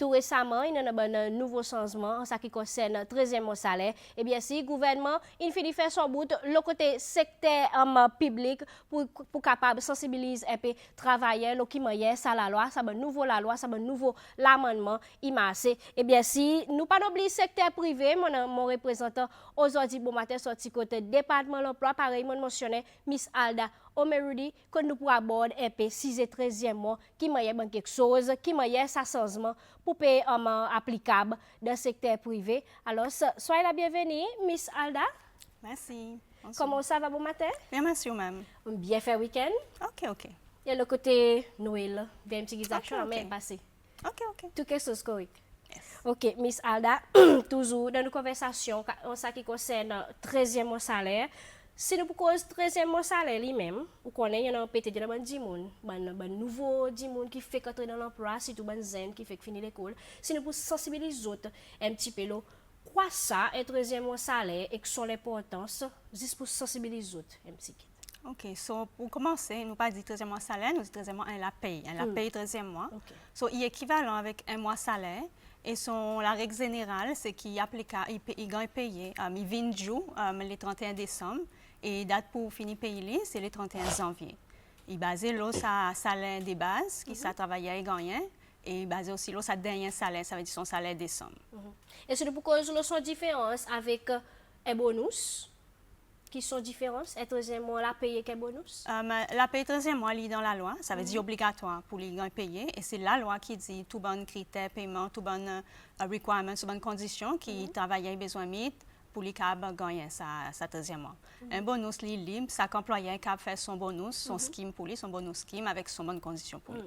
tout récemment, il y a un nouveau changement en ce qui concerne le 13e mois salaire. Eh bien, si le gouvernement, il finit faire son bout, le côté secteur public, pour capable sensibiliser et puis travailler, le qui moyen, ça la loi, ça va nouveau la loi, ça va nouveau l'amendement, il m'a assez. Eh bien, si nous pas oublier le secteur privé, mon représentant aujourd'hui, bon matin, sorti côté département de l'emploi, pareil, mon mentionné, Miss Alda Omerudi, que nous pourrons aborder un peu 6 et 13e mois, qui m'a quelque chose, qui m'a ça changement pour payer applicable dans le secteur privé. Alors, soyez la bienvenue, Miss Alda. Merci. Bonsoir. Comment ça va bon matin? Bien, merci, même. Bien fait week-end. Ok. Et le côté Noël, bien petit action, mais passé. Ok. Tout quelque chose correct. Yes. Ok, Miss Alda, toujours dans nos conversations en ce qui concerne 13e mois salaire. Si nous cause 13e mois salaire lui-même, vous connaissez, il y a peut-être des nouveaux qui fait entrer dans l'emploi, surtout des jeunes qui fait finir l'école. Si nous sensibiliser les autres un petit peu, quoi ça, un 13e mois salaire et que sont l'importance, juste pour sensibiliser les autres un petit peu. Ok, so, pour commencer, nous pas dit 13e mois salaire, nous dit 13e mois la paye. La paye 13e mois. Okay. So, il est équivalent avec un mois salaire. Et la règle générale, c'est qu'il applique, il gagne payé, il vient du jour, le 31 décembre. Et date pour finir payer, c'est le 31 janvier. Il basé là sa salaire de base, qui ça travaillait et gagnait. Et basé aussi là sa dernier salaire, ça veut dire son salaire décembre. Et c'est pourquoi nous sont différences avec un bonus qui sont différentes. Et 13e mois, la paye qu'un bonus? La paye 13e mois, il est dans la loi. Ça veut dire obligatoire pour les payer. Et c'est la loi qui dit tout bon critère, paiement, tout bon requirement, tout bonne condition qui travaillait besoin de pour les cabs gagner sa 13e mois. Un bonus libre, chaque employé qui fait son bonus, son scheme pour lui, son bonus scheme avec son bonne condition pour lui.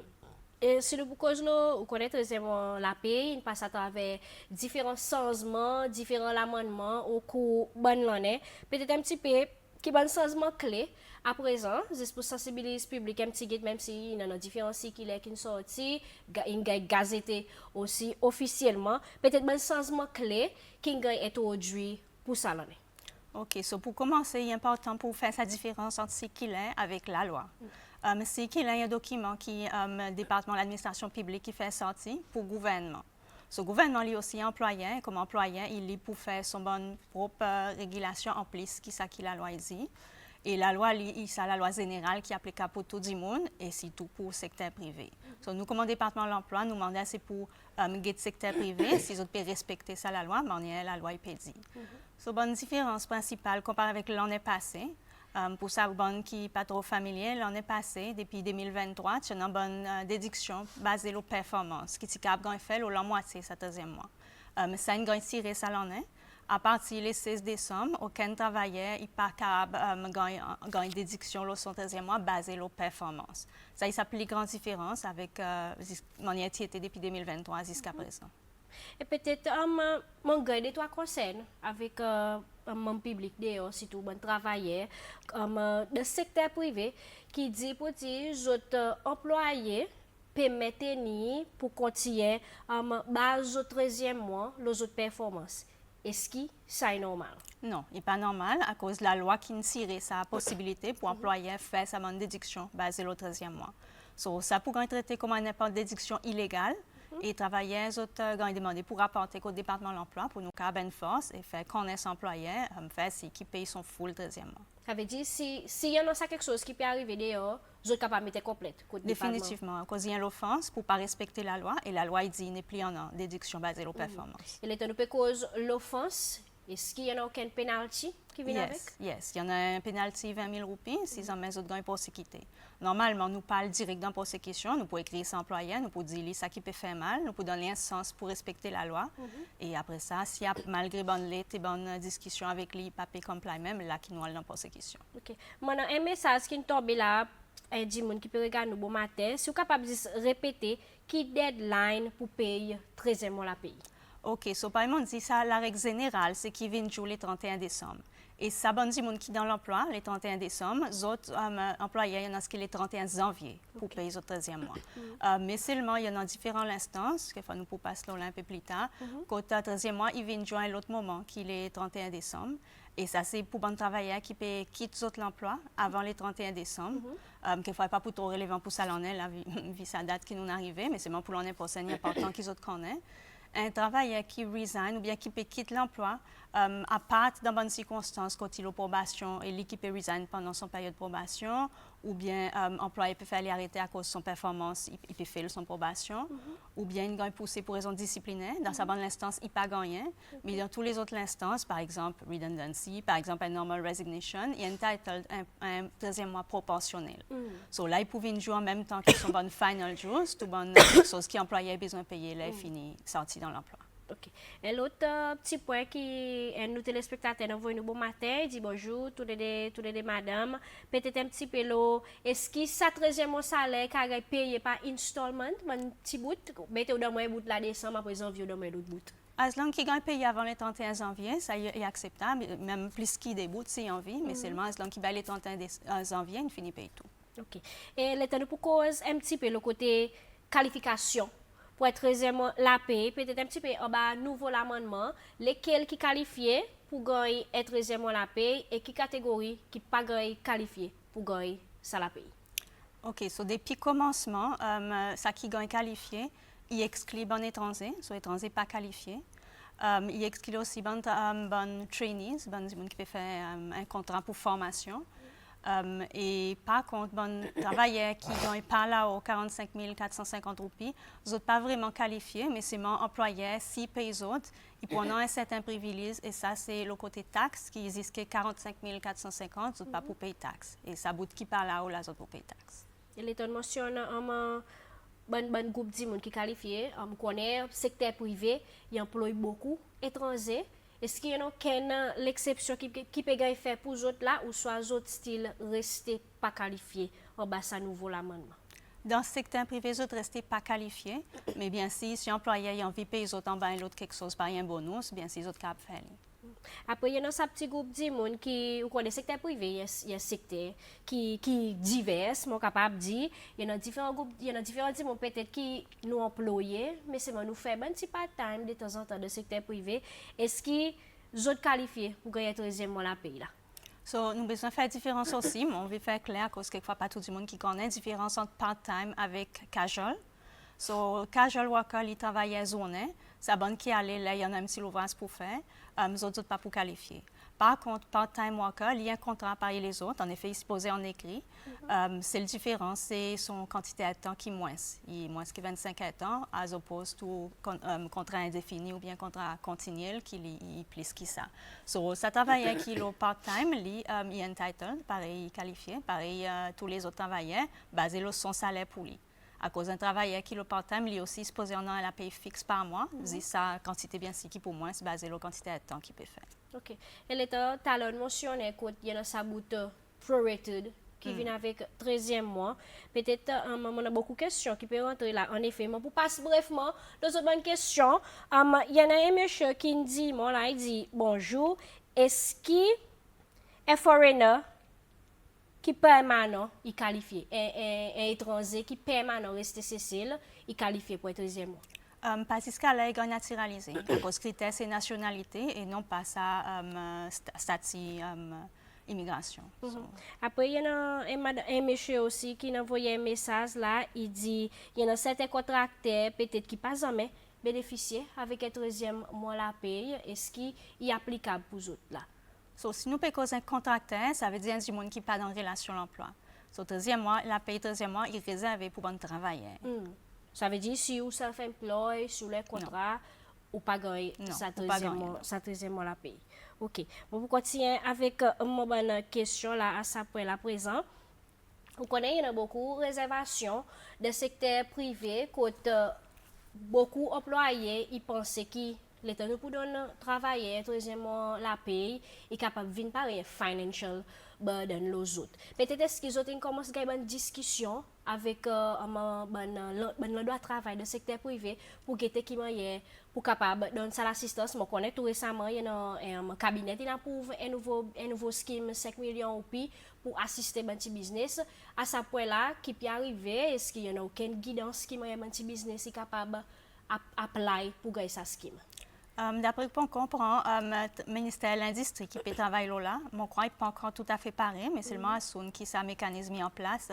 Et si nous connaissons la paye, il passe à travers différents changements, différents amendements au cours de l'année. Peut-être un petit peu qui est un changement clé à présent, juste pour sensibiliser le public un petit peu, même si il y a différents sites qui sont sortis, il y a gazetté aussi officiellement. Peut-être un changement clé qui est introduit pour ça l'année. OK, so pour commencer, il est important pour faire sa différence entre ce qu'il est avec la loi. C'est qu'il y a un document qui le département de l'administration publique qui fait sortir pour le gouvernement. Le gouvernement lui aussi employé, comme employé, il est pour faire son bonne propre régulation en plus qui ça qui la loi dit. Et la loi, c'est la loi générale qui est applicable pour tout le monde et c'est tout pour le secteur privé. Nous, comme département de l'emploi, nous demandons c'est pour le secteur privé, si vous pouvez respecter ça, la loi, mais la loi est pédie. Bonne différence principale comparée avec l'année passée. Pour ça, bon qui n'est pas trop familier, l'année passée, depuis 2023, tu as une bonne déduction basée sur la performance, qui est capable de faire la moitié ce 13e mois. Ça a une tiré ça l'année. À partir du 16 décembre, aucun travailleur n'est pas capable de gagner une déduction sur son 13e mois basée sur la performance. Ça, c'est une grande différence avec mon activité depuis 2023 jusqu'à présent. Et peut-être, mon gars, des trois conseils avec mon public, surtout mon travailleur, le secteur privé, qui dit pour dire, les autres employés permettent pour continuer base au 13e mois, les autres performances. Est-ce que ça est normal? Non, il n'est pas normal à cause de la loi qui tire sa possibilité pour l'employeur faire sa bonne déduction basée sur le 13e mois. Ça pourrait être traité comme une déduction illégale. Et les travailleurs ont demandé pour rapporter au département de l'emploi pour nous faire une force et faire connaître l'employeur, faire qui paye son full 13e mois. Ça veut dire s'il y a quelque chose qui peut arriver dehors, vous êtes capable de mettre complète. Définitivement, à cause il y a l'offense pour ne pas respecter la loi et la loi dit n'est plus en déduction basée sur la performance. Et l'État peut cause l'offense. Est-ce qu'il y a aucun penalty qui vient avec? Yes, il y en a un penalty 20 000 roupies si on met autres gains pour sécurité. Normalement, nous parlons directement pour sécurité, nous pouvons écrire ça employé, nous pouvons dire ça qui peut faire mal, nous pouvons donner un sens pour respecter la loi. Et après ça, s'il y a malgré bonne lettre et bonne discussion avec lui, papier complet même, là qui nous allons pour sécurité. OK. Maintenant, un message qui tombe là, un dimanche qui peut regarder nous bon matin, si vous êtes capable de répéter qui deadline pour payer 13e mois la paye. OK, so par exemple, on dit ça, la règle générale, c'est qu'ils viennent jouer le 31 décembre. Et ça, bon, du monde qui dans l'emploi, le 31 décembre, les autres employés, il y en a qui le 31 janvier pour payer le 13e mois. Mais seulement, il y en a différentes instances, qu'il faut nous pour passer là un peu plus tard. Côté 13e mois, ils viennent jouer à l'autre moment, qui est le 31 décembre. Et ça, c'est pour bon travailleurs qui quittent l'emploi avant le 31 décembre. Qu'il ne faut pas pour trop relevant pour ça, l'en est, là, vu sa date qui nous arrivait, mais c'est même pour l'année prochaine, il n'y a pas autant qu'ils autres connaissent. Un travailleur qui resign ou bien qui peut quitter l'emploi, à part dans bonnes circonstances, quand il est en probation et l'équipe peut resign pendant son période de probation, ou bien l'employé peut faire l'arrêter à cause de son performance, il peut faire son probation, ou bien il gagne poussé pour raison disciplinaire. Dans sa bonne instance, il n'a pas gagné, mais dans toutes les autres instances, par exemple redundancy, par exemple un normal resignation, il est entitled un 13e mois proportionnel. So là, il pouvait jouer en même temps que son bon final jours, tout bon chose qui employé a besoin de payer, là, il finit sorti dans l'emploi. OK. Et l'autre petit point qui nous téléspectateurs nous voient nous bon matin, dit bonjour, tous les madame, peut-être un petit peu l'eau, est-ce que ça 13e mois salaire qu'a payé par installment, un petit bout, mettez dans moi bout la décembre après janvier dans moi l'autre bout. As long qu'il gagne payé avant le 31 janvier, ça est acceptable, même plus qu'il débute s'il a envie, mais seulement as long qu'il paye le 31 janvier, il finit payer tout. OK. Et l'état pour cause un petit peu le côté qualification. Pour être 13e mois la paye, peut-être un petit peu en bas nouveau l'amendement, lesquels qui qualifiés pour gagner être 13e mois la paye et qui catégorie qui pas qualifié pour gagner ça la paye. OK, so depuis commencement, ça qui gagne qualifié, il exclut bon étranger, so étranger pas qualifié. Il exclut aussi bon trainees, bon qui peut faire un contrat pour formation. Et par contre, bon travailleurs qui gagnent par là aux 45 450 roupies, ils ne sont pas vraiment qualifiés, mais c'est mon employeur, si pays autres, ils prennent un certain privilège, et ça, c'est le côté taxe, qui existe que 45 450, ils ne sont pas pour payer taxe. Et ça bout qui par là où les autres pour payer taxe. Et l'État mentionne un bon groupe de monde qui est qualifié, on connaît le secteur privé, il emploie beaucoup étrangers. Est-ce qu'il y a l'exception qui peut faire pour les autres là, ou soit les autres styles restés pas qualifiés en bas à nouveau l'amendement? Dans le secteur privé, les autres restent pas qualifiés, mais bien si employé a envie de payer les autres en bas l'autre quelque chose par un bonus, bien si les autres capables de faire. Après, il y a un petit groupe de monde qui, ou quoi, le secteur privé, il y a un secteur qui divers, mon capable de dire, il y a différents groupes, il y a différents gens peut-être qui nous employés, mais c'est nous faire un petit part-time de temps en temps de secteur privé. Est-ce qu'ils sont qualifiés pour gagner 13e mois la paye là? So, nous avons besoin de faire différence aussi, mais on veut faire clair parce que quelquefois pas tout le monde qui connaît la différence entre part-time avec casual. So, casual worker, il travaille à journée. C'est bon qui allait là, il y en a un petit ouvrage pour faire. Les autres pas pour qualifier. Par contre, part-time worker, il y a un contrat pareil les autres. En effet, il est supposé en écrit. C'est la différence, c'est son quantité de temps qui est moins. Il est moins que 25 temps, à opposé au contrat indéfini ou bien contrat continuel qui est plus que ça. So, ça travaille qui est part-time, il est entitled, pareil qualifié, pareil tous les autres travailleurs, basé sur son salaire pour lui. À cause d'un travailleur qui est part-time, il est aussi supposé en avoir la paye fixe par mois. C'est sa quantité bien si qui pour moi, c'est basé sur la quantité de temps qu'il peut faire. OK. Et l'État, tu as mentionné qu'il y a sa bout prorated qui vient avec 13e mois. Peut-être on a beaucoup de questions qui peuvent rentrer là. En effet, mais pour passer brièvement, deux autres bonnes questions. Il y en a un monsieur qui me dit, là, il dit bonjour. Est-ce qu'un foreigner qui permanent, il qualifié. Un étranger qui permanent reste Cécile, il qualifié pour être 13e mois. Parce que là, il est naturalisé. Parce que le critère, c'est nationalité et non pas sa statut immigration. Après, il y a un monsieur aussi qui a envoyé un message là. Il dit il y a certains contracteurs, peut-être qui pas jamais bénéficier avec un 13e mois la paye. Est-ce qu'il est applicable pour les autres là? So, si nous payons un contracteur, ça veut dire du monde qui n'est pas dans relation l'emploi. So, 13e mois, la paye 13e mois, il est réservé pour bon travailleur. Ça veut dire si vous self-employed, sur les contrats, ou pas gagner sa 13e mois la paye. OK. Bon, pour continuer avec une question là, à ça pour la présent. Vous connaissez, il y a beaucoup de réservations de secteur privé, côté beaucoup d'employés, ils pensent qu'ils l'État nous pour donner travailler, 13e mois la paye, est capable de venir par un financial burden les autres. Peut-être est-ce qu'ils ont commencé à avoir une discussion avec le droit de travail de secteur privé pour que qui moyen pour capable donner ça l'assistance. Moi connais tout récemment il y a un cabinet qui a approuvé un nouveau scheme 5 millions puis pour assister un petit business à ce point là qui peut arriver est-ce qu'il y a aucune guidance qui moyen un petit business est capable apply pour gagner sa scheme. D'après ce qu'on comprend, le ministère de l'Industrie qui peut travailler là, mon crois n'est pas encore tout à fait pareil, mais seulement à son qui a un mécanisme mis en place,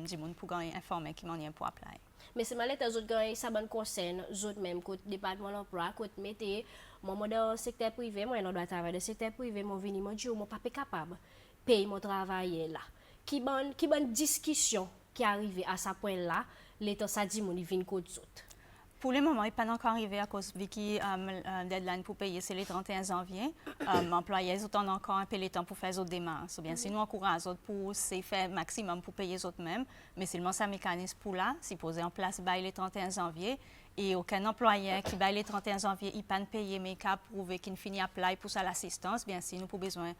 du monde pour gagner informer qui m'en est pour appliquer. Mais c'est malais les autres gagner ça bonne concerne, autres même côté département de l'emploi, côté métier, moi dans le secteur privé, moi dans le travail de secteur privé, moi vini moi dire moi pas capable payer mon travail là. Qui bonne discussion qui arrive à ce point là, l'état ça dit mon vinn côté autres. Pour le moment, il n'est pas encore arrivé à cause de la deadline pour payer, c'est le 31 janvier. Employés ont encore un peu de temps pour faire les autres démarches. Bien, si nous encourageons les autres pour faire le maximum pour payer les autres mêmes, mais seulement ce mécanisme pour là, si posé en place le 31 janvier, et aucun employé qui le 31 janvier, il pas payé, mais qui a prouvé qu'il finit à apply pour ça l'assistance, bien si nous avons besoin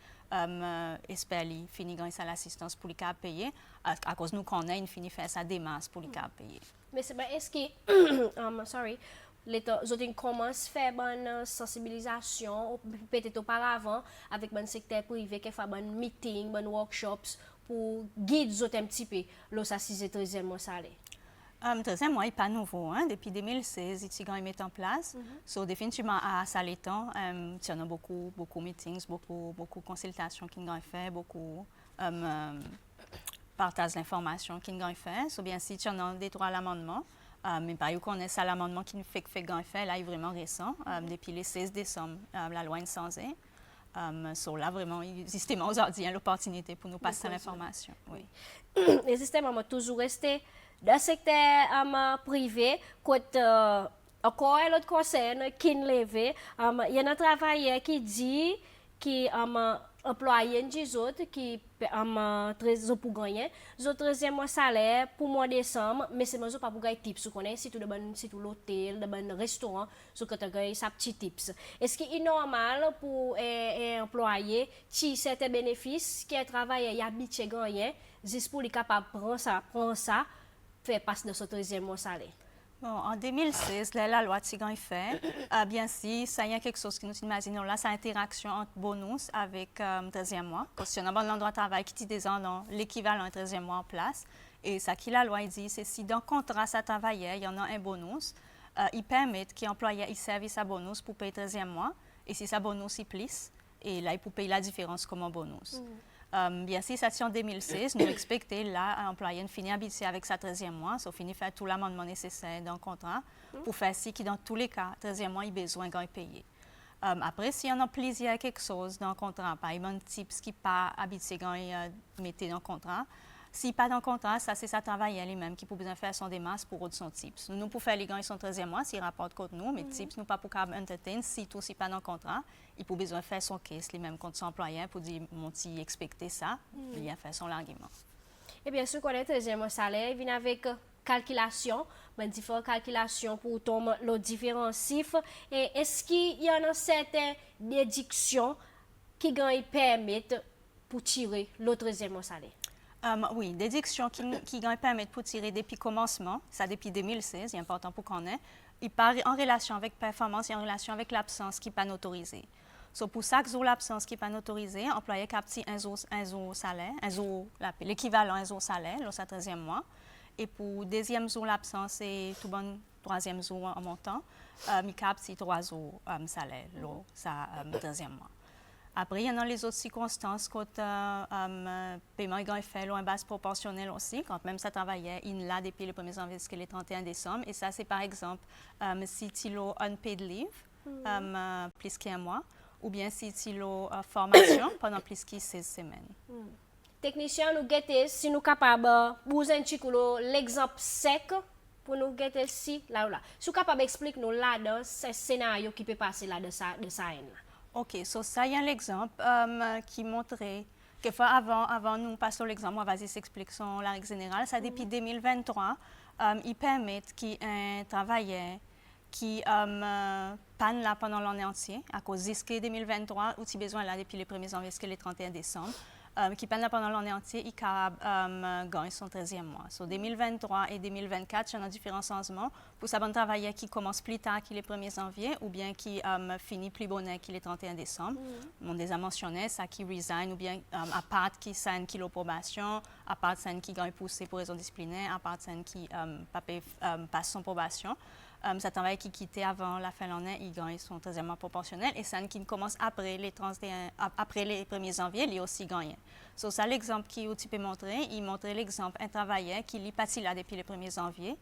d'espérer finir grâce à l'assistance pour les cas payer, à cause nous connaissons, il finit faire sa démarche pour les cas payer. Mais c'est est-ce que sorry, l'État commence à faire une sensibilisation peut-être auparavant avec le secteur privé qui fait un meeting, un workshops pour guider un petit peu le 6e et 13e mois salaire. Le 13e mois n'est pas nouveau. Hein? Depuis 2016, ils mettent en place. So, définitivement, à ça, les temps, il y a beaucoup de meetings, beaucoup de consultations qui ont fait, beaucoup partage l'information qui ont fait. So, bien, si tu en as des droits à l'amendement, mais par exemple, on est ça l'amendement qui nous fait fait, là, il est vraiment récent, depuis le 16 décembre, la loi est censée. So, là, vraiment, justement, aujourd'hui, il y a l'opportunité pour nous passer l'information. Oui. Le système a toujours resté dans le secteur privé, côté encore l'autre concerne qui levé, il y a un travailleur qui dit qui employé des autres qui très pour gagner le 13e mois salaire pour mois décembre mais c'est pas pour gagner tips vous connaissez si tout l'hôtel de bon restaurant ce que tu gagner sa petit tips est-ce qu'il est normal pour un employé qui certains bénéfices qui travaille il habitué gagner juste pour les capable prendre ça faire passer de ce 13e mois salaire. Bon, en 2016, la loi Tigran est faite. Bien si, ça y a quelque chose que nous imaginons là, c'est l'interaction entre bonus avec le 13e mois. Parce qu'il y a un endroit de travail qui dit l'équivalent du 13e mois en place. Et ça qui la loi dit, c'est si dans le contrat ça travaillait, il y en a un bonus, il permet que l'employé il serve sa bonus pour payer le 13e mois. Et si sa bonus il plisse, et là il peut payer la différence comme un bonus. Bien si ça tient en 2016, nous expectons là l'employé finit habitué avec sa 13e mois, ça finit faire tout l'amendement nécessaire dans le contrat pour faire ci qui dans tous les cas, 13e mois, il a besoin de payer. Après, s'il y en a plaisir à quelque chose dans le contrat, par exemple, un type qui n'est pas habitué à mettre dans le contrat, s'il n'est pas dans le contrat, ça c'est sa travail lui-même qui peut besoin faire son démarche pour autre son type. Nous, pour faire les gants, ils sont 13e mois, s'ils rapportent contre nous, mais types, nous pas pour capable entertain, si tout n'est pas dans le contrat, il peut besoin faire son case lui-même contre son employeur pour dire, mon petit expecter ça, il a fait son argument. Et bien sûr, qu'on est 13e mois salaire, il vient avec calculation, différentes calculations pour tomber les différents chiffres. Et est-ce qu'il y en a certaines déductions qui permettent pour tirer le 13e mois salaire? Oui, déductions qui permettent pour tirer depuis le commencement, ça depuis 2016, c'est important pour qu'on ait, il part en relation avec performance et en relation avec l'absence qui n'est pas autorisée. So, pour chaque jour l'absence qui n'est pas autorisée, l'employé capte un jour salaire, l'équivalent d'un jour salaire, le 13e mois. Et pour deuxième jour l'absence et tout bon troisième jour en montant, il capte 3 jours salaire, le 13e mois. Après, il y a les autres circonstances quand le paiement est fait en base proportionnelle aussi, quand même ça travaillait, il l'a depuis le 1er janvier jusqu'au 31 décembre. Et ça, c'est par exemple si tu as unpaid leave, plus qu'un mois, ou bien si tu as formation pendant plus que 16 semaines. Technicien, nous guettons si nous sommes capables de l'exemple sec pour nous guetter si là ou là. Si nous sommes capables d'expliquer nous là dans ce scénario qui peut passer là de ça là. OK, so ça y a l'exemple qui montrait que avant nous passer l'exemple, on va essayer d'expliquer la règle générale. Ça depuis 2023, il permet qu'un travailleur qui panne là pendant l'année entière, à cause jusqu'à 2023, ou si besoin là depuis le 1er janvier jusqu'au 31 décembre, qui pendant l'année entière, il gagne son 13e mois. So, 2023 et 2024, il y a un différents changements pour ça bon travailleur qui commence plus tard qu'il est 1er janvier ou bien qui finit plus bonnet qu'il est 31 décembre. On déjà mentionné ça qui resign ou bien à part qui signe kilo probation, à part celle qui gagne poussé pour raison disciplinaire, à part celle qui passe son probation. Ça travail qui quittait avant la fin de l'année, il gagne son 13e mois proportionnel et celle qui commence après les 1er janvier, il aussi gagne. So, ça l'exemple qui tu peux montrer, il montre l'exemple un travailleur qui n'est pas là depuis le 1er janvier.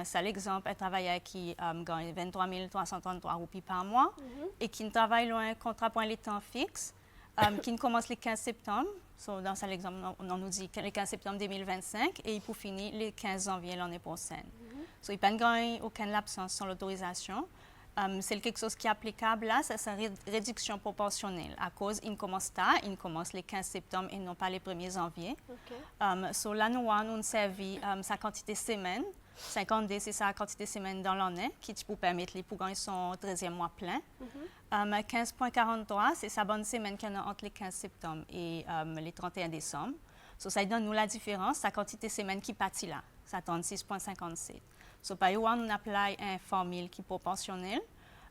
C'est l'exemple un travailleur qui gagne 23 333 roupies par mois et qui travaille loin contrat pour les temps fixes, qui commence le 15 septembre. So, dans cet exemple, on nous dit le 15 septembre 2025 et il peut finir le 15 janvier l'année prochaine. So, il n'y a pas aucune absence sans l'autorisation. C'est quelque chose qui est applicable là, c'est une réduction proportionnelle. À cause, il commence tard, il commence le 15 septembre et non pas le 1er janvier. Okay. So, la loi nous servi sa quantité de semaines. 50D, c'est sa quantité de semaines dans l'année qui peut permettre pour gagner son 13e mois plein. 15,43, c'est sa bonne semaine qu'il y a entre le 15 septembre et le 31 décembre. So, ça donne nous la différence, sa quantité de semaines qui partit là, ça 36,57. So, par exemple, on apply une formule qui est proportionnelle.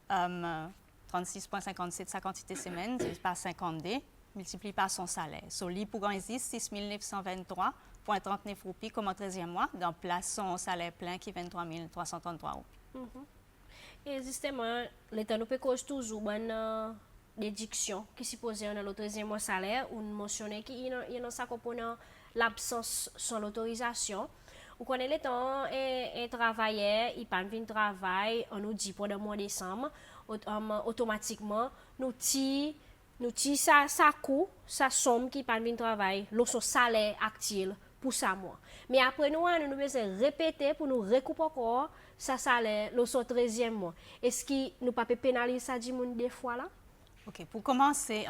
36,57, sa quantité de semaines, c'est par 50D, multiplié par son salaire. So, lui, pour gagner 6 923,39 roupies comme au 13e mois, dans place son salaire plein qui est 23 333 roupies. Et justement, l'État nous peut cause toujours une déduction qui suppose dans le 13e mois salaire, ou mentionner qu'il y a dans sa composant l'absence sans l'autorisation. Ou quand l'État est travailleur, il pas de travail, on nous dit pendant le mois de décembre, automatiquement, nous tirons sa coût, sa somme qui pas de travail, son salaire actuel pour ça mois. Mais après nous devons répéter pour nous recouper encore sa salaire son 13e mois. Est-ce que nous pas pénaliser ça des fois là? OK, pour commencer,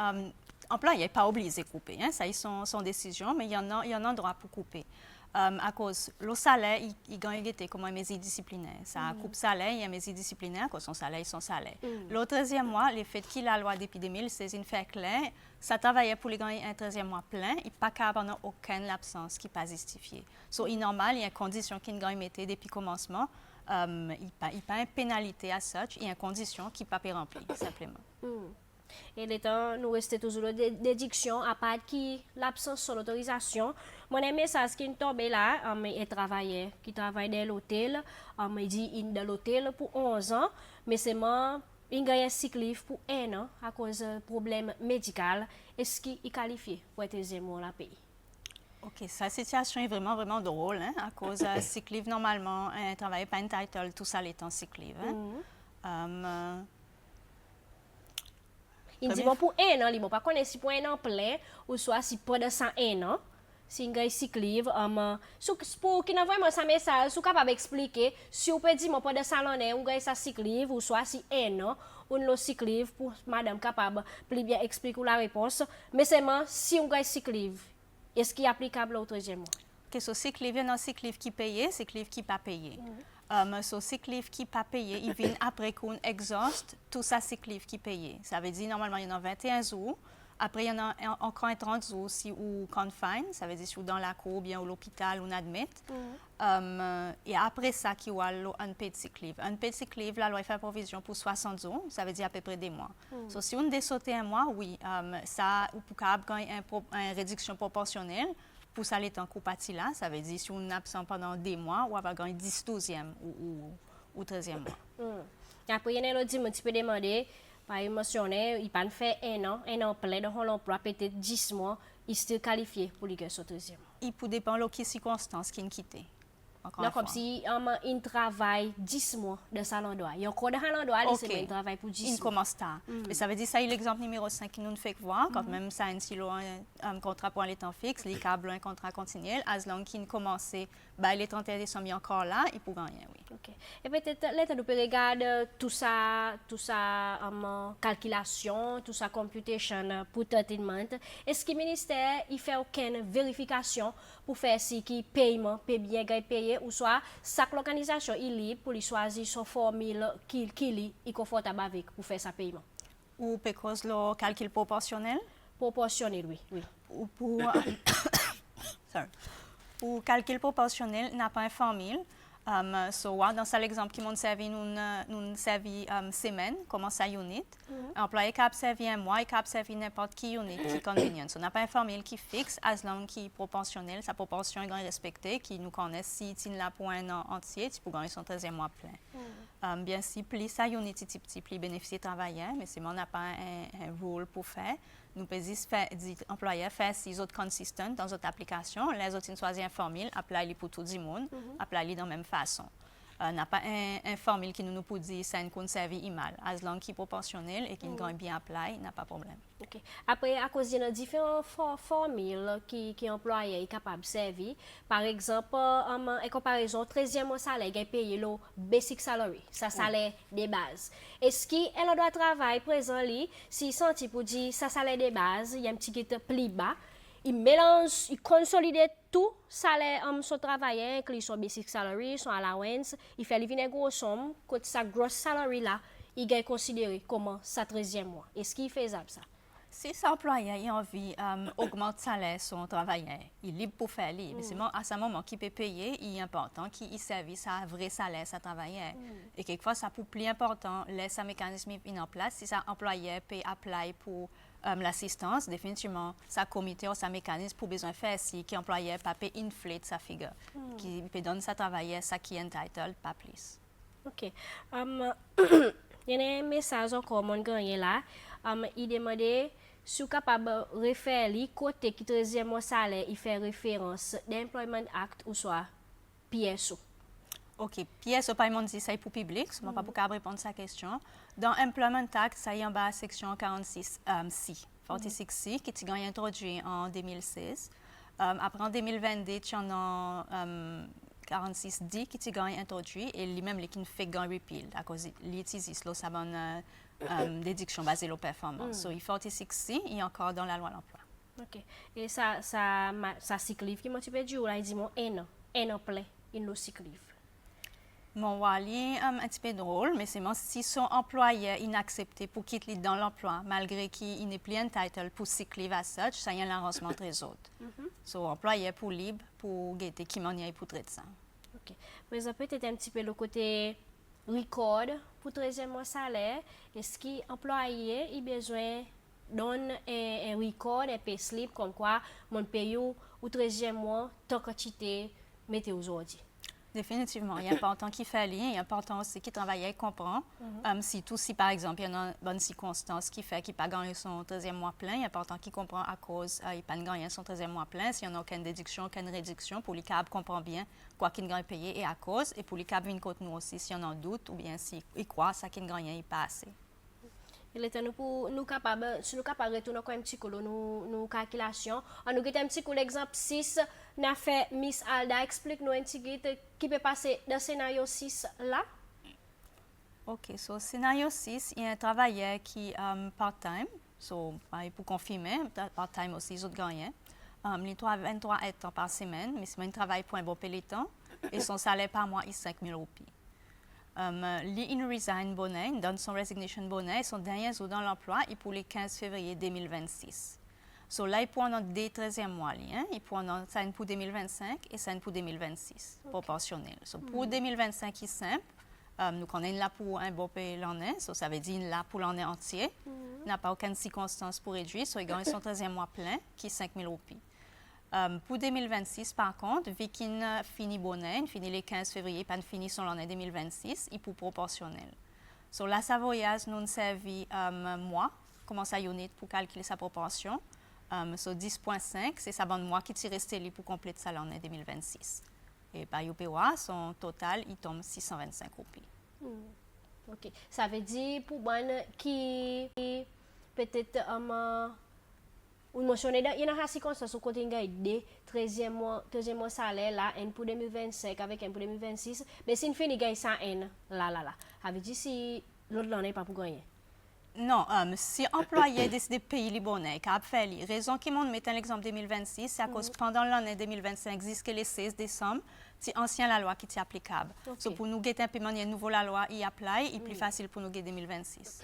employé n'est pas obligé de couper, hein, ça c'est son décision, mais il y en a un droit pour couper. À cause le salaire, il gagne comme un mesure disciplinaire. Ça coupe salaire, il y a un mesure disciplinaire, à cause son salaire, son salaire. Le 13e mois, le fait qu'il a la loi depuis 2016, il fait clair, ça travaillait pour gagner un 13e mois plein, il n'y a pas capable aucune absence qui n'est pas justifiée. So, il est normal, il y a une condition qu'il gagne depuis le commencement, il n'y a pas une pénalité à such, il y a une condition qui n'est pas remplie, simplement. Et l'État nous reste toujours la déduction à part qui l'absence de l'autorisation. Mon message qui tombe là, est travailleur qui travaille dans l'hôtel, il dit il dans l'hôtel pour 11 ans, mais c'est moi il gagne un sick leave pour 1 an à cause de problème médical. Est-ce qu'il est qualifié pour être dans la pays? OK, sa situation est vraiment drôle, hein, à cause de sick leave normalement, un travailleur pas entitled tout ça l'étant sick leave. Hein. Il dit bon pour 1 an, il ne pas connaître si pour 1 an plein ou soit si pas de 101 ans. Si il y a un sick leave, pour qu'il envoie moi ça message, si capable expliquer si on peut dire moi pas de salon ou gagne sa sick leave ou soit si 1 an ou le sick leave pour madame capable plus bien expliquer la réponse. Mais seulement si on gagne sick leave, est-ce qu'il est applicable au 13e mois? OK, so sick leave, il y a un sick leave qui paye, sick leave qui pas payé. So sick leave qui pas payé, il vient après qu'on exhauste tout ça sick leave qui payé. Ça veut dire normalement il y en a 21 jours. Après il y en a encore 30 jours si ou confine, ça veut dire si ou dans la cour ou bien à l'hôpital ou admit. Et après ça qui y a le unpaid sick leave. Unpaid sick leave, la loi fait provision pour 60 jours, ça veut dire à peu près des mois. So si on désaute un mois, oui, ça ou pour gagner une réduction proportionnelle. Pour ça, les temps qu'on partit là, ça veut dire si on est absent pendant des mois, on va gagner 10, 12e ou 13e mois. Après, il y a un autre tu peux demander, par mentionner, il peut faire 1 an plein dans l'emploi, peut-être 10 mois, il est qualifié pour le 13e mois. Il peut dépendre de circonstances qu'il quitte. Donc, comme si il travaille 10 mois de sa l'endroit. Il y a encore dans l'endroit, il travaille pour 10 mois. Il commence tard. Mais ça veut dire ça, l'exemple numéro 5 qui nous fait voir, quand même ça, un contrat pour les temps fixes, les câbles, un contrat continuel, as long qu'il commence, les 31 décembre, encore là, il peut gagner, oui. Okay. Et peut-être, l'État nous peut regarder tout ça calculation, tout ça computation pour traitement. Est-ce que le ministère il fait aucune vérification pour faire si qui paiement peut bien payer ou soit chaque organisation il libre pour choisir son formule qu'il est confortable avec pour faire sa paiement? Ou parce le calcul proportionnel? Proportionnel, oui. Oui. Pour, sorry. Pour calcul proportionnel, n'a pas un formule. Dans l'exemple qui m'a servi, nous servi semaine, comment ça unit. Employé qui a servi un mois et qui a servi n'importe qui unit qui est convenient. On n'a pas un formule qui fixe, as long qui est proportionnel, sa proportion est respectée, qui nous connaît si tu l'as pour un an entier, tu peux gagner son 13e mois plein. Bien si plus ça unit petit, plus bénéficier travailleur, mais si on n'a pas un rôle pour faire, nous pouvons dire employeur faire si autres consistent dans notre application, les autres choisissent une formule, appliquer pour tout le monde, appliquer de la même façon. N'a pas un formule qui nous peut dire ça ne conserve mal. As long qui est proportionnel et qui gagne bien apply, n'a pas de problème. Okay. Après, à cause de différentes formules qui employé est capable de servir, par exemple, en comparaison, 13e mois salaire, il paye le basic salary, ça salaire de base. Est-ce qu'elle doit travailler présent, si senti pour dire ça salaire de base, il y a un petit qui est plus bas, il mélange, il consolide tout salaire son travailleur, inclut son basic salary, son allowance, il fait une grosse somme, quand sa grosse salary là, il est considéré comme sa 13e mois. Est-ce qu'il est faisable ça? Si cet employé a envie d'augmenter le salaire son travailleur, il est libre pour faire libre. Mais c'est à ce moment qu'il peut payer, il est important qu'il serve sa vrai salaire, sa travailleur. Et quelquefois, ça peut plus important, laisser un mécanisme en place. Si cet employé peut appeler pour l'assistance, définitivement, sa comité ou sa mécanisme pour besoin de faire si l'employé peut pas inflate sa figure, qui peut donner sa travailleur, ça qui est entitled, pas plus. OK. Il y a un message encore mon gagné là. Il demandait si vous êtes capable de refaire le côté qui 13e mois salaire, il fait référence d'Employment Act ou soit PSO. OK. PSO, par exemple, dit ça pour public, je ne peux pas répondre à sa question. Dans Employment Act, ça y est en bas, section 46C. 46C, qui a été introduit en 2016. Après, en 2022, il y en a 46D qui a été introduit et lui-même qui fait un repeal à cause de l'utilisation de sa bonne déduction basée sur la performance. Donc, 46C est encore dans la loi de l'emploi. OK. Et ça cyclive qui m'a dit, il dit un an plein, il nous cyclive. Mon wali un petit peu drôle, mais c'est si son employeur inaccepté pour quitter dans l'emploi, malgré qu'il n'est plus entitled pour cycler à such, ça y a un arrangement très autre. Son employeur pour libre, pour guetter qui m'en y pour traiter ça. OK. Mais ça peut être un petit peu le côté record pour 13e mois salaire. Est-ce que l'employé a besoin d'un record, un payslip, comme quoi mon paye au 13e mois, tant que tu t'es mettez aujourd'hui? Définitivement. Il est important qu'il fait lien. Il est important aussi qu'il travaille et comprend. Si, par exemple, il y a une bonne circonstance qui fait qu'il n'a pas gagné son 13e mois plein, il est important qu'il comprend à cause il n'a pas gagné son 13e mois plein. S'il n'y a aucune déduction, aucune réduction, pour les câbles comprend bien quoi qu'il gagne payé et à cause. Et pour les câbles, une côte nous aussi, s'il y en a un doute ou bien s'il croit ça qu'il gagne, il pas assez. Il est temps pour nous capables, si nous capables de retourner un petit coup nos calculations. On nous un petit coup l'exemple 6, n'a fait Miss Alda explique-nous un petit peu qui peut passer dans le scénario 6 là. OK, so scénario 6, il y a un travailleur qui est part-time, pour confirmer, part-time aussi, les autres gagnent. Il travaille 23 heures par semaine, mais c'est un travail pour un bon peloton et son salaire par mois est 5 000 roupies. Il resign bonnet, il donne son resignation bonnet et son dernier jour dans l'emploi est pour le 15 février 2026. So là, il peut en des 13e mois, il peut en ça pour 2025 et ça pour 2026, proportionnel. So, pour 2025, c'est simple. Nous connaissons là pour un bon pays l'année, so, ça veut dire là pour l'année entière. Il n'a pas aucune circonstance pour réduire, so, il gagne son 13e mois plein, qui est 5 000 roupies. Pour 2026, par contre, vu qu'il finit bonnet, il finit le 15 février, pas fini son l'année 2026, il peut proportionnel. So, la Savoyage nous servi mois, comment ça unit pour calculer sa proportion. So 10.5, c'est sa bonne mois qui est resté pour compléter sa l'année 2026. Et par UPWA, son total, il tombe 625 roupies. OK. Ça veut dire pour moi qui peut-être on mentionne il y a une circonstance au côté de 13e mois salaire là un pour 2025 avec un pour 2026 mais si une fin gagne ça un là ça veut dire si l'autre l'année pas pour gagner. Non, si employé décide de payer les bonnets, qu'il a fait les raisons qui m'ont mis l'exemple 2026, c'est à cause pendant l'année 2025 jusqu'à le 16 décembre, c'est ancien la loi qui est applicable. Okay. So, pour nous guetter un paiement, il y a nouveau la loi, il apply, et plus facile pour nous guetter 2026.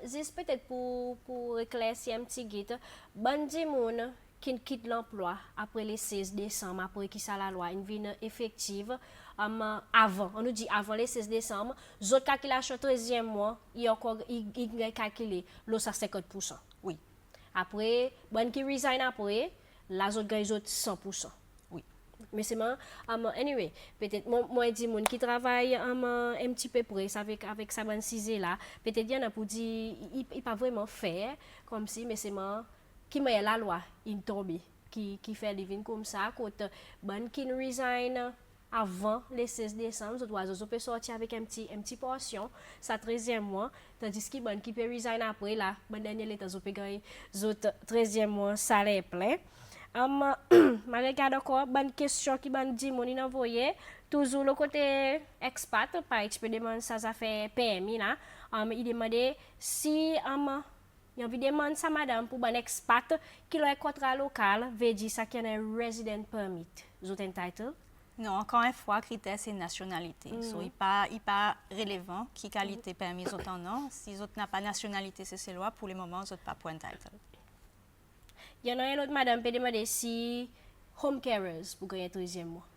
Juste peut-être pour éclaircir un petit guide, bandi moun qui quitte l'emploi après le 16 décembre, après qui ça la loi, une vie effective, avant, on nous dit avant le 16 décembre, autres calculations 13e mois, il calculé l'eau ça 50%. Oui, Après, bon qui resign après, la autres gagne 100%. oui. Mais c'est moi, anyway, peut-être moi dis moun qui travaille un petit peu près avec sa bonne cisée là, peut-être il y en a pour dire il pas vraiment faire comme si mais c'est moi qui met la loi il tombe qui fait living comme ça côté bon qui resign avant le 16 décembre, les oiseaux peuvent sortir avec un petit portion, ça 13e mois, tandis que bon qui peut resign après là, bon dernier l'état zo peut gagner 13e mois salaire plein. Je regarde encore bonne question qui m'a dit mon envoyé toujours le côté expat par exemple demande ça fait PMI là il demandait si il envie demande ça madame pour bon expat qui a un contrat local veut dire ça qui a un resident permit vous entitled. Non, encore une fois, critère, c'est nationalité. So, il n'est pas relevant qui qualité permis aux autres non. Si les autres n'ont pas nationalité, c'est loi, pour le moment, ils n'ont pas point title. Il y en a un autre madame peut demander si home carers pour gagner 13e mois.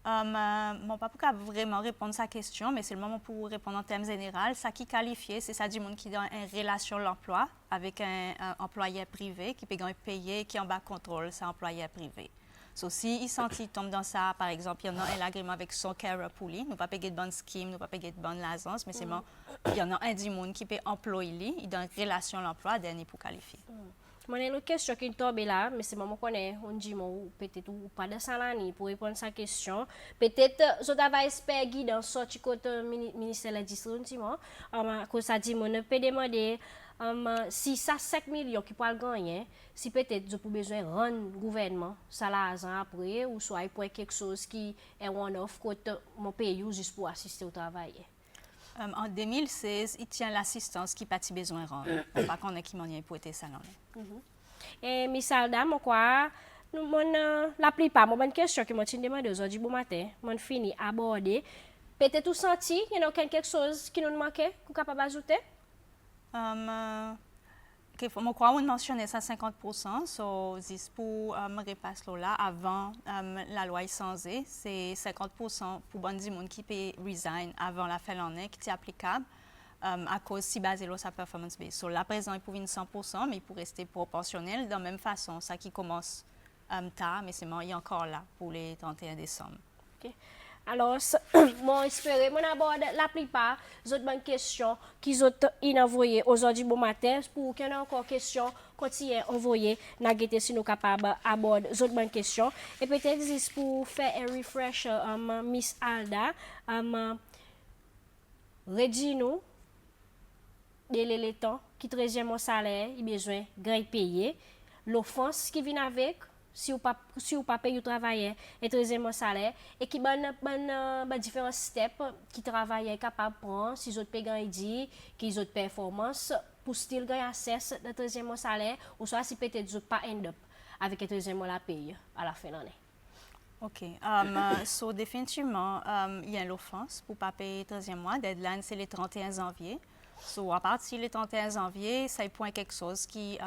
Mon papa peut vraiment répondre à sa question, mais c'est le moment pour répondre en termes généraux. Ça qui qualifie, c'est ça du monde qui est dans une relation de l'emploi avec un employeur privé qui peut payer, qui est en bas contrôle, c'est employeur privé. So, si il sent qu'il tombe dans ça, par exemple, il y en a un agrément avec son carer pour lui, nous pas payer de bonne scheme, nous pas payer de bonne licence, mais c'est bon, il y en a un du monde qui peut employer lui, il est dans une relation de l'emploi, dernier pour qualifier. Moi, j'ai une question qui tombe là, mais c'est moi qui connais, on dit, peut-être ou pas de ça l'année pour répondre à sa question. Peut-être, je vais espérer guider dans sorti côté ministère de la distribution, que ça dit, on peut demander si ça 5 millions qui peut gagner, si peut-être je peux besoin de rendre gouvernement ça l'argent après, ou soit pour quelque chose qui est one-off côté mon pays juste pour assister au travail. En 2016, il tient l'assistance qui pas besoin de rendre. On ne pas qu'on a qui m'en pour être ça. Et Misalda, moi la plupart, moi bonne question que moi t'ai demandé aujourd'hui bon matin, moi fini aborder. Peut-être tout senti, il y a quelque chose qui nous manquait, qu'on capable ajouter? Je crois qu'on mentionnait ça 50%, so, pour me repasser là, avant la loi est changée, c'est 50% pour bon du monde qui peut resign avant la fin de l'année, qui est applicable à cause si basé sur sa performance base. So, là, présent, il peut venir 100%, mais il peut rester proportionnel de la même façon. Ça qui commence tard, mais c'est il est encore là pour les 31 décembre. Okay. Alors, moi, j'espère, mon aborde la plupart des autres bonnes questions qu'ils ont envoyées aujourd'hui bon matin. Pour qu'il y ait encore questions, continuez à envoyer, n'agétez si nous capables d'aborder les autres bonnes questions. Et peut-être juste pour faire un refresh, Miss Alda, redis-nous, dès le temps, qui 13e mois salaire, il a besoin de payer. L'offense qui vient avec, si vous ne pas payez au travail et 13e mois salaire, et qui ont différents steps qui travaillent capable de prendre, si vous avez payé, qui ont performance, pour still gagner accès au 13e mois salaire, ou soit si peut-être vous pas end up avec le 13e mois la paye à la fin de l'année. OK. So, définitivement, il y a l'offense pour ne pas payer le 13e mois. Deadline, c'est le 31 janvier. So, à partir du 31 janvier, ça point quelque chose qui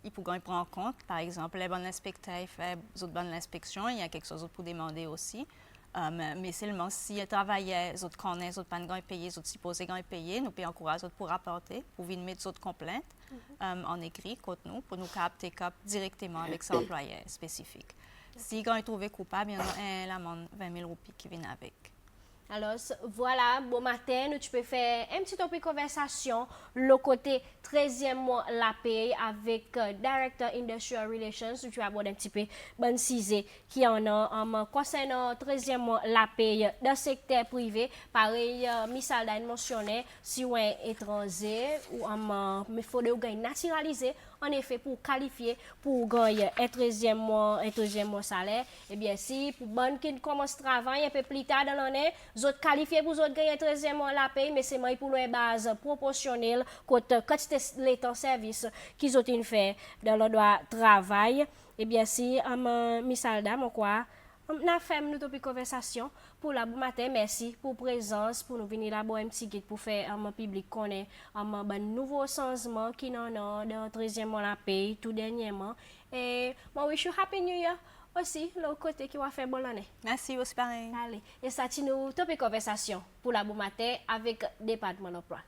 il faut prendre en compte. Par exemple, les bons inspecteurs font bonnes inspections, il y a quelque chose pour demander aussi. Mais seulement si les travailleurs, les autres connaissent, les autres pas payés, les autres supposés payer, nous pouvons encourager les autres pour rapporter, pour venir mettre les autres complaintes en écrit contre nous, pour nous capter directement avec son employeur spécifique. Si ils sont trouvés coupables, il y a une amende de 20 000 roupies qui vient avec. Alors, voilà, bon matin, tu peux faire un petit topic de conversation, le côté 13e mois la paye avec Director Industrial Relations, où tu abordes un petit peu bonne cisée qui en a concernant 13e mois la paye dans le secteur privé. Pareil, Miss Alda mentionné, si on est étranger ou il faudrait gagner naturalisé, en effet, pour qualifier, pour gagner un 13e mois salaire, et bien si, pour bonne qui commence à travailler un peu plus tard dans l'année, vous êtes qualifié pour gagner un 13e mois la paye, mais c'est pour une base proportionnelle quand c'est l'état service qu'ils ont fait dans le droit travail. Et bien si, Miss Alda, moi quoi, On a fait une topic conversation pour la bon matin. Merci pour présence, pour nous venir là un petit guide pour faire un public connaît un nouveau changement qui n'en a dans 13e mois la paix tout dernièrement. Et moi wish you happy new year aussi le côté qui va faire bonne année. Merci aussi pareil. Allez, et ça c'est nous topic conversation pour la bon matin avec département d'emploi.